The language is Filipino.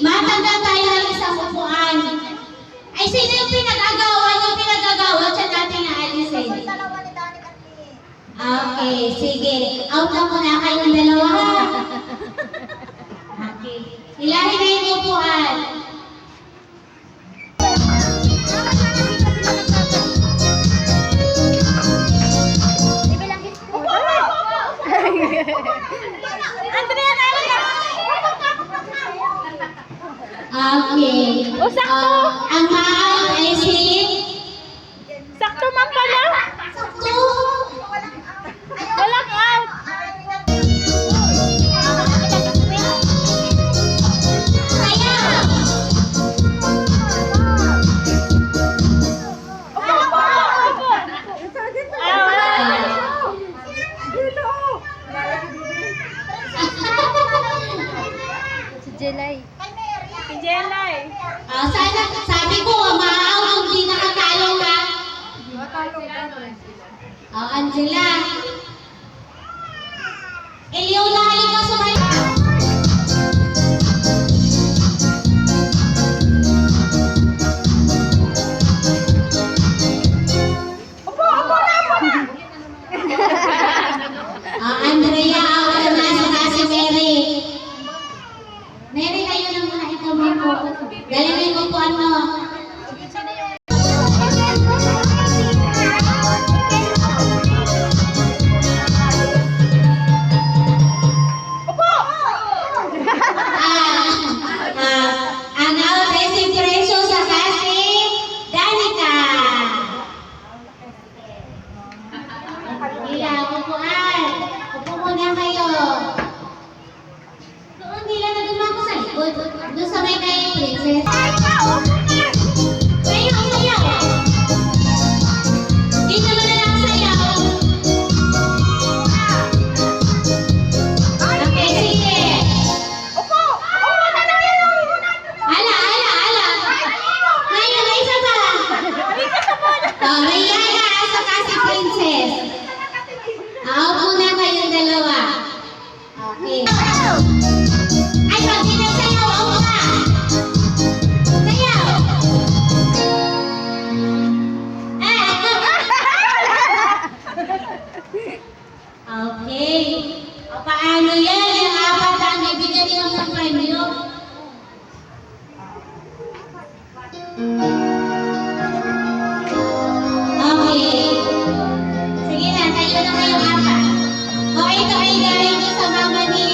Matanda tayo ng isang upuan. Ay, sino yung pinag-agawan? Yung pinag-agawan, siya natin naalisin. Okay, sige. Out na muna kayong dalawa. Okay. Ilahin na yung upuan. Okay. O, sakto. Ang out ay si... Sakto man pala. Sakto. Walang out. Sayaw. Si Jelay. Si Jelay. Sana, sabi ko, ma-out yung di nakakalong ha. Angela. Eliola, halika sumali. Andrea, out na saka si Mary. Mary, kayo na muna ikaw mo po. Galing mo po ano. Ang out ay si Precious saka si Danica. Iya, upuan. Upo muna kayo. Doon nila na dumako sa likod. Doon sa may kay Princess. Sayaw, sayaw. Dito mo na lang sayaw. Okay, sige. Ala, ala, ala. Ngayon, may isa pa. Rihanna, saka si Princess. Out muna kayong dalawa. Okay. Ay, pag sinasayaw, out na. Sayaw. Okay. O, paano yan? Yung apat ang bibigyan niyo ng premyo. Okay. Sige na, tayo na kayong apat. O, ito ay galing ko sa mama ni